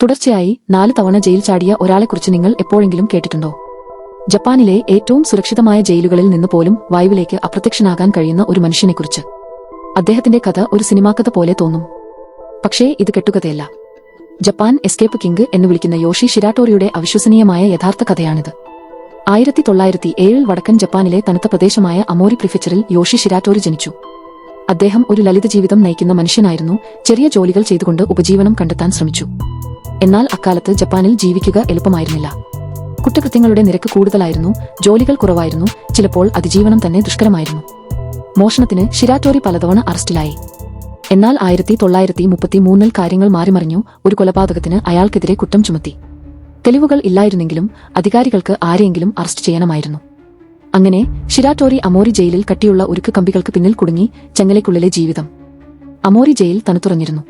തുടർച്ചയായി 4 തവണ ജയിൽ ചാടിയ ഒരാളെക്കുറിച്ച് നിങ്ങൾ എപ്പോഴെങ്കിലും കേട്ടിട്ടുണ്ടോ? ജപ്പാനിലെ ഏറ്റവും സുരക്ഷിതമായ ജയിലുകളിൽ നിന്ന് പോലും വായുവിലേക്ക് അപ്രത്യക്ഷനാകാൻ കഴിയുന്ന ഒരു മനുഷ്യനെക്കുറിച്ച്. അദ്ദേഹത്തിന്റെ കഥ ഒരു സിനിമാക്കഥ പോലെ തോന്നും. പക്ഷേ ഇത് കെട്ടുകഥയല്ല. ജപ്പാൻ എസ്കേപ്പ് കിങ് എന്ന് വിളിക്കുന്ന യോഷി ഷിരാട്ടോറിയുടെ അവിശ്വസനീയമായ യഥാർത്ഥ കഥയാണിത്. 1907 വടക്കൻ ജപ്പാനിലെ തണുത്ത പ്രദേശമായ അമോരി പ്രിഫെക്ചറിൽ യോഷി ഷിരാട്ടോറി ജനിച്ചു. അദ്ദേഹം ഒരു ലളിത ജീവിതം നയിക്കുന്ന മനുഷ്യനായിരുന്നു. ചെറിയ ജോലികൾ ചെയ്തുകൊണ്ട് ഉപജീവനം കണ്ടെത്താൻ ശ്രമിച്ചു. എന്നാൽ അക്കാലത്ത് ജപ്പാനിൽ ജീവിക്കുക എളുപ്പമായിരുന്നില്ല. കുറ്റകൃത്യങ്ങളുടെ നിരക്ക് കൂടുതലായിരുന്നു, ജോലികൾ കുറവായിരുന്നു, ചിലപ്പോൾ അതിജീവനം തന്നെ ദുഷ്കരമായിരുന്നു. മോഷണത്തിന് ഷിരാട്ടോറി പലതവണ അറസ്റ്റിലായി. എന്നാൽ 1933 കാര്യങ്ങൾ മാറിമറിഞ്ഞു. ഒരു കൊലപാതകത്തിന് അയാൾക്കെതിരെ കുറ്റം ചുമത്തി. തെളിവുകൾ ഇല്ലായിരുന്നെങ്കിലും അധികാരികൾക്ക് ആരെയെങ്കിലും അറസ്റ്റ് ചെയ്യണമായിരുന്നു. അങ്ങനെ ഷിരാട്ടോറി അമോരി ജയിലിൽ കട്ടിയുള്ള ഉരുക്ക് കമ്പികൾക്ക് പിന്നിൽ കുടുങ്ങി. ചെങ്ങലയ്ക്കുള്ളിലെ ജീവിതം. അമോരി ജയിൽ തണുത്തുറഞ്ഞിരുന്നു.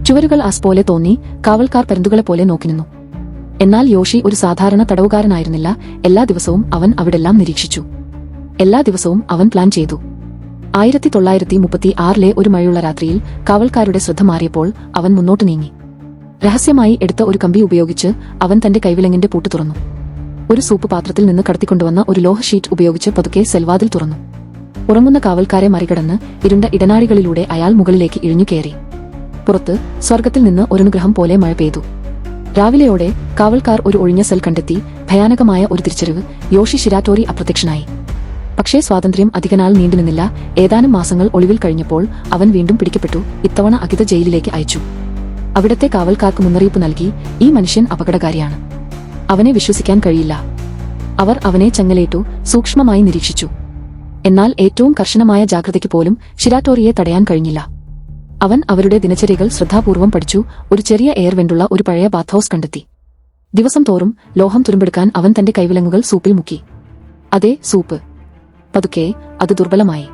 ചുവരുകൾ ആസ് പോലെ തോന്നി. കാവൽക്കാർ പരുന്തുകളെ പോലെ നോക്കി നിന്നു. എന്നാൽ യോഷി ഒരു സാധാരണ തടവുകാരനായിരുന്നില്ല. എല്ലാ ദിവസവും അവൻ അവിടെല്ലാം നിരീക്ഷിച്ചു. എല്ലാ ദിവസവും അവൻ പ്ലാൻ ചെയ്തു. 1936 ഒരു മഴയുള്ള രാത്രിയിൽ കാവൽക്കാരുടെ ശ്രദ്ധ മാറിയപ്പോൾ അവൻ മുന്നോട്ട് നീങ്ങി. രഹസ്യമായി എടുത്ത ഒരു കമ്പി ഉപയോഗിച്ച് അവൻ തന്റെ കൈവിലങ്ങിന്റെ പൂട്ട് തുറന്നു. ഒരു സൂപ്പ് പാത്രത്തിൽ നിന്ന് കടത്തിക്കൊണ്ടുവന്ന ഒരു ലോഹ ഷീറ്റ് ഉപയോഗിച്ച് പതുക്കെ സെൽവാതിൽ തുറന്നു. ഉറങ്ങുന്ന കാവൽക്കാരെ മറികടന്ന് ഇരുണ്ട ഇടനാഴികളിലൂടെ അയാൾ മുകളിലേക്ക് ഇഴിഞ്ഞു കയറി. പുറത്ത് സ്വർഗത്തിൽ നിന്ന് ഒരനുഗ്രഹം പോലെ മഴ പെയ്തു. രാവിലെയോടെ കാവൽക്കാർ ഒരു ഒഴിഞ്ഞ സെൽ കണ്ടെത്തി. ഭയാനകമായ ഒരു തിരിച്ചറിവ്. യോഷി ഷിരാട്ടോറി അപ്രത്യക്ഷനായി. പക്ഷേ സ്വാതന്ത്ര്യം അധികനാൾ നീണ്ടുനിന്നില്ല. ഏതാനും മാസങ്ങൾ ഒളിവിൽ കഴിഞ്ഞപ്പോൾ അവൻ വീണ്ടും പിടിക്കപ്പെട്ടു. ഇത്തവണ അകിത ജയിലിലേക്ക് അയച്ചു. അവിടത്തെ കാവൽക്കാർക്ക് മുന്നറിയിപ്പ് നൽകി, ഈ മനുഷ്യൻ അപകടകാരിയാണ്, അവനെ വിശ്വസിക്കാൻ കഴിയില്ല. അവർ അവനെ ചങ്ങലയിട്ടു. സൂക്ഷ്മമായി നിരീക്ഷിച്ചു. എന്നാൽ ഏറ്റവും കർശനമായ ജാഗ്രതയ്ക്ക് പോലും ഷിരാട്ടോറിയെ തടയാൻ കഴിഞ്ഞില്ല. അവൻ അവരുടെ ദിനചര്യകൾ ശ്രദ്ധാപൂർവം പഠിച്ചു. ഒരു ചെറിയ എയർ വെന്റുള്ള ഒരു പഴയ ബാത്ത് ഹൌസ് കണ്ടെത്തി. ദിവസം തോറും ലോഹം തുരുമ്പെടുക്കാൻ അവൻ തന്റെ കൈവിലങ്ങുകൾ സൂപ്പിൽ മുക്കി. അതേ സൂപ്പ്. പതുക്കെ അത് ദുർബലമായി.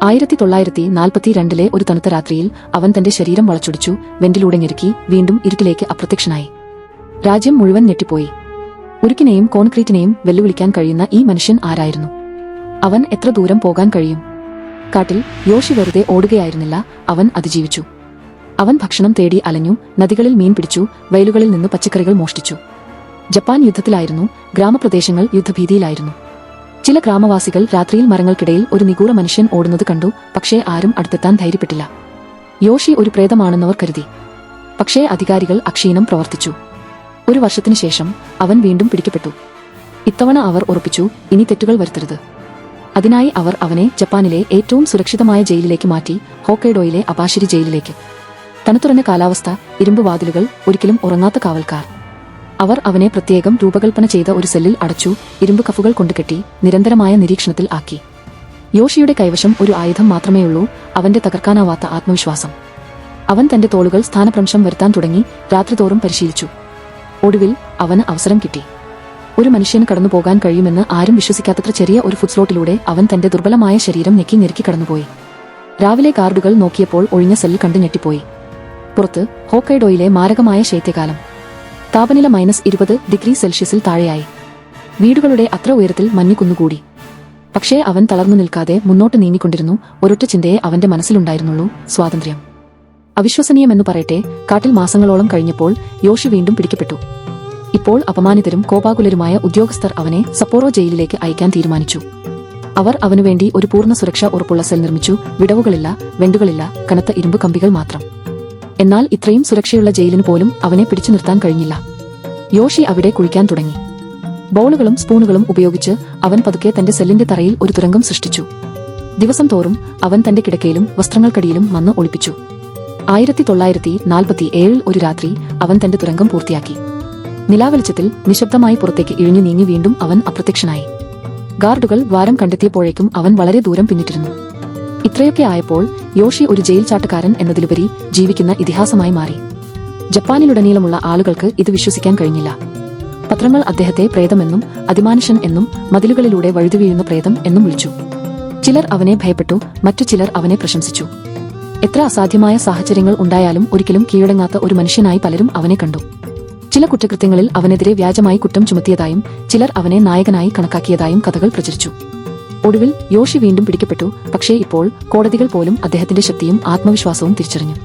1942 ഒരു തണുത്ത രാത്രിയിൽ അവൻ തന്റെ ശരീരം വളച്ചൊടിച്ചു. വെന്റിലൂടെ ഞെരുക്കി. വീണ്ടും ഇരുട്ടിലേക്ക് അപ്രത്യക്ഷനായി. രാജ്യം മുഴുവൻ ഞെട്ടിപ്പോയി. ഉരുക്കിനെയും കോൺക്രീറ്റിനെയും വെല്ലുവിളിക്കാൻ കഴിയുന്ന ഈ മനുഷ്യൻ ആരായിരുന്നു? അവൻ എത്ര ദൂരം പോകാൻ കഴിയും? കാട്ടിൽ യോഷി വെറുതെ ഓടുകയായിരുന്നില്ല. അവൻ അതിജീവിച്ചു. അവൻ ഭക്ഷണം തേടി അലഞ്ഞു. നദികളിൽ മീൻ പിടിച്ചു. വയലുകളിൽ നിന്ന് പച്ചക്കറികൾ മോഷ്ടിച്ചു. ജപ്പാൻ യുദ്ധത്തിലായിരുന്നു. ഗ്രാമപ്രദേശങ്ങൾ യുദ്ധഭീതിയിലായിരുന്നു. ചില ഗ്രാമവാസികൾ രാത്രിയിൽ മരങ്ങൾക്കിടയിൽ ഒരു നിഗൂഢ മനുഷ്യൻ ഓടുന്നത് കണ്ടു. പക്ഷേ ആരും അടുത്തെത്താൻ ധൈര്യപ്പെട്ടില്ല. യോഷി ഒരു പ്രേതമാണെന്നവർ കരുതി. പക്ഷേ അധികാരികൾ അക്ഷീണം പ്രവർത്തിച്ചു. ഒരു വർഷത്തിനു ശേഷം അവൻ വീണ്ടും പിടിക്കപ്പെട്ടു. ഇത്തവണ അവർ ഉറപ്പിച്ചു, ഇനി തെറ്റുകൾ വരുത്തരുത്. അതിനായി അവർ അവനെ ജപ്പാനിലെ ഏറ്റവും സുരക്ഷിതമായ ജയിലിലേക്ക് മാറ്റി. ഹോക്കൈഡോയിലെ അബാഷിരി ജയിലിലേക്ക്. തണുത്തുറഞ്ഞ കാലാവസ്ഥ, ഇരുമ്പ് വാതിലുകൾ, ഒരിക്കലും ഉറങ്ങാത്ത കാവൽക്കാർ. അവർ അവനെ പ്രത്യേകം രൂപകൽപ്പന ചെയ്ത ഒരു സെല്ലിൽ അടച്ചു. ഇരുമ്പ് കഫുകൾ കൊണ്ടുകെട്ടി നിരന്തരമായ നിരീക്ഷണത്തിൽ ആക്കി. യോഷിയുടെ കൈവശം ഒരു ആയുധം മാത്രമേയുള്ളൂ, അവന്റെ തകർക്കാനാവാത്ത ആത്മവിശ്വാസം. അവൻ തന്റെ തോളുകൾ സ്ഥാനഭ്രംശം വരുത്താൻ തുടങ്ങി. രാത്രിതോറും പരിശീലിച്ചു. ഒടുവിൽ അവന് അവസരം കിട്ടി. ഒരു മനുഷ്യന് കടന്നുപോകാൻ കഴിയുമെന്ന് ആരും വിശ്വസിക്കാത്തത്ര ചെറിയ ഒരു ഫുട്സ്ലോട്ടിലൂടെ അവൻ തന്റെ ദുർബലമായ ശരീരം ഞെക്കി കടന്നുപോയി. രാവിലെ ഗാർഡുകൾ നോക്കിയപ്പോൾ ഒഴിഞ്ഞ സെല്ല് കണ്ടു ഞെട്ടിപ്പോയി. പുറത്ത് ഹോക്കൈഡോയിലെ മാരകമായ ശൈത്യകാലം. താപനില -20°C താഴെയായി. വീടുകളുടെ അത്ര ഉയരത്തിൽ മഞ്ഞ് കുന്നുകൂടി. പക്ഷേ അവൻ തളർന്നു നിൽക്കാതെ മുന്നോട്ട് നീങ്ങിക്കൊണ്ടിരുന്നു. ഒരൊറ്റ ചിന്തയെ അവന്റെ മനസ്സിലുണ്ടായിരുന്നുള്ളൂ, സ്വാതന്ത്ര്യം. അവിശ്വസനീയമെന്നു പറയട്ടെ, കാട്ടിൽ മാസങ്ങളോളം കഴിഞ്ഞപ്പോൾ യോഷി വീണ്ടും പിടിക്കപ്പെട്ടു. ഇപ്പോൾ അപമാനിതരും കോപാകുലരുമായ ഉദ്യോഗസ്ഥർ അവനെ സപ്പോറോ ജയിലിലേക്ക് അയക്കാൻ തീരുമാനിച്ചു. അവർ അവനുവേണ്ടി ഒരു പൂർണ്ണ സുരക്ഷ ഉറപ്പുള്ള സെൽ നിർമ്മിച്ചു. വിടവുകളില്ല, വെണ്ടുകളില്ല, കനത്ത ഇരുമ്പ് കമ്പികൾ മാത്രം. എന്നാൽ ഇത്രയും സുരക്ഷയുള്ള ജയിലിന് പോലും അവനെ പിടിച്ചു നിർത്താൻ കഴിഞ്ഞില്ല. യോഷി അവിടെ കുഴിക്കാൻ തുടങ്ങി. ബൗളുകളും സ്പൂണുകളും ഉപയോഗിച്ച് അവൻ പതുക്കെ തന്റെ സെല്ലിന്റെ തറയിൽ ഒരു തുരങ്കം സൃഷ്ടിച്ചു. ദിവസം തോറും അവൻ തന്റെ കിടക്കയിലും വസ്ത്രങ്ങൾക്കടിയിലും മണ്ണ് ഒളിപ്പിച്ചു. 1947 ഒരു രാത്രി അവൻ തന്റെ തുരങ്കം പൂർത്തിയാക്കി. നിലാവെളിച്ചത്തിൽ നിശബ്ദമായി പുറത്തേക്ക് ഇഴിഞ്ഞു നീങ്ങി വീണ്ടും അവൻ അപ്രത്യക്ഷനായി. ഗാർഡുകൾ ദ്വാരം കണ്ടെത്തിയപ്പോഴേക്കും അവൻ വളരെ ദൂരം പിന്നിട്ടിരുന്നു. ഇത്രയൊക്കെ ആയപ്പോൾ യോഷി ഒരു ജയിൽ ചാട്ടുകാരൻ എന്നതിലുപരി ജീവിക്കുന്ന ഇതിഹാസമായി മാറി. ജപ്പാനിലുടനീളമുള്ള ആളുകൾക്ക് ഇത് വിശ്വസിക്കാൻ കഴിഞ്ഞില്ല. പത്രങ്ങൾ അദ്ദേഹത്തെ പ്രേതമെന്നും അതിമാനുഷൻ എന്നും മതിലുകളിലൂടെ വഴുതിവീഴുന്ന പ്രേതം എന്നും വിളിച്ചു. ചിലർ അവനെ ഭയപ്പെട്ടു, മറ്റു ചിലർ അവനെ പ്രശംസിച്ചു. എത്ര അസാധ്യമായ സാഹചര്യങ്ങൾ ഉണ്ടായാലും ഒരിക്കലും കീഴടങ്ങാത്ത ഒരു മനുഷ്യനായി പലരും അവനെ കണ്ടു. ചില കുറ്റകൃത്യങ്ങളിൽ അവനെതിരെ വ്യാജമായി കുറ്റം ചുമത്തിയതായും ചിലർ അവനെ നായകനായി കണക്കാക്കിയതായും കഥകൾ പ്രചരിച്ചു. ഒടുവിൽ യോഷി വീണ്ടും പിടിക്കപ്പെട്ടു. പക്ഷേ ഇപ്പോൾ കോടതികൾ പോലും അദ്ദേഹത്തിന്റെ ശക്തിയും ആത്മവിശ്വാസവും തിരിച്ചറിഞ്ഞു.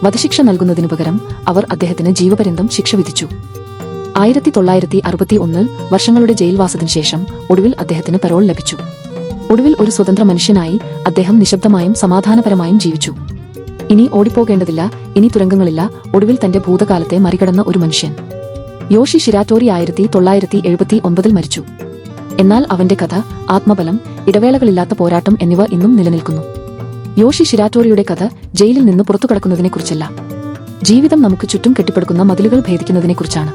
വധശിക്ഷ നൽകുന്നതിനു പകരം അവർ അദ്ദേഹത്തിന് ജീവപര്യന്തം ശിക്ഷ വിധിച്ചു. 1961 വർഷങ്ങളുടെ ജയിൽവാസത്തിനു ശേഷം ഒടുവിൽ അദ്ദേഹത്തിന് പരോൾ ലഭിച്ചു. ഒടുവിൽ ഒരു സ്വതന്ത്ര മനുഷ്യനായി അദ്ദേഹം നിശബ്ദമായും സമാധാനപരമായും ജീവിച്ചു. ഇനി ഓടിപ്പോകേണ്ടതില്ല, ഇനി തുരങ്കങ്ങളില്ല. ഒടുവിൽ തന്റെ ഭൂതകാലത്തെ മറികടന്ന ഒരു മനുഷ്യൻ. യോഷി ഷിരാറ്റോറി 1979 മരിച്ചു. എന്നാൽ അവന്റെ കഥ, ആത്മബലം, ഇടവേളകളില്ലാത്ത പോരാട്ടം എന്നിവ ഇന്നും നിലനിൽക്കുന്നു. യോഷി ഷിരാറ്റോറിയുടെ കഥ ജയിലിൽ നിന്ന് പുറത്തുകടക്കുന്നതിനെക്കുറിച്ചല്ല, ജീവിതം നമുക്ക് ചുറ്റും കെട്ടിപ്പടുക്കുന്ന മതിലുകൾ ഭേദിക്കുന്നതിനെക്കുറിച്ചാണ്.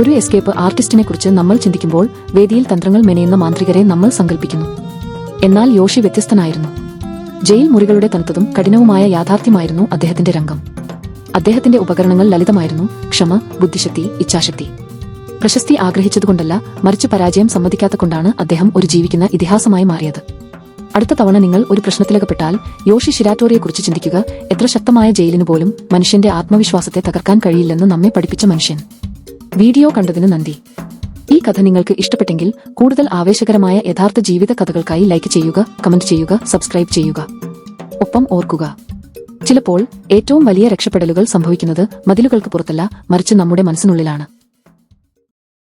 ഒരു എസ്കേപ്പ് ആർട്ടിസ്റ്റിനെക്കുറിച്ച് നമ്മൾ ചിന്തിക്കുമ്പോൾ വേദിയിൽ തന്ത്രങ്ങൾ മെനയുന്ന മാന്ത്രികരെ നമ്മൾ സങ്കല്പിക്കുന്നു. എന്നാൽ യോഷി വ്യത്യസ്തനായിരുന്നു. ജയിൽ മുറികളുടെ തണുത്തതും കഠിനവുമായ യാഥാർത്ഥ്യമായിരുന്നു അദ്ദേഹത്തിന്റെ രംഗം. അദ്ദേഹത്തിന്റെ ഉപകരണങ്ങൾ ലളിതമായിരുന്നു: ക്ഷമ, ബുദ്ധിശക്തി, ഇച്ഛാശക്തി. പ്രശസ്തി ആഗ്രഹിച്ചതുകൊണ്ടല്ല, മറിച്ച് പരാജയം സമ്മതിക്കാത്തകൊണ്ടാണ് അദ്ദേഹം ഒരു ജീവിക്കുന്ന ഇതിഹാസമായി മാറിയത്. അടുത്ത തവണ നിങ്ങൾ ഒരു പ്രശ്നത്തിലകപ്പെട്ടാൽ യോഷി ഷിരാറ്റോറിയെക്കുറിച്ച് ചിന്തിക്കുക. എത്ര ശക്തമായ ജയിലിനു പോലും മനുഷ്യന്റെ ആത്മവിശ്വാസത്തെ തകർക്കാൻ കഴിയില്ലെന്ന് നമ്മെ പഠിപ്പിച്ച മനുഷ്യൻ. വീഡിയോ കണ്ടതിന് നന്ദി. ഈ കഥ നിങ്ങൾക്ക് ഇഷ്ടപ്പെട്ടെങ്കിൽ കൂടുതൽ ആവേശകരമായ യഥാർത്ഥ ജീവിത കഥകൾക്കായി ലൈക്ക് ചെയ്യുക, കമന്റ് ചെയ്യുക, സബ്സ്ക്രൈബ് ചെയ്യുക. ഒപ്പം ഓർക്കുക, ചിലപ്പോൾ ഏറ്റവും വലിയ രക്ഷപ്പെടലുകൾ സംഭവിക്കുന്നത് മതിലുകൾക്ക് പുറത്തല്ല, മറിച്ച് നമ്മുടെ മനസ്സിനുള്ളിലാണ്.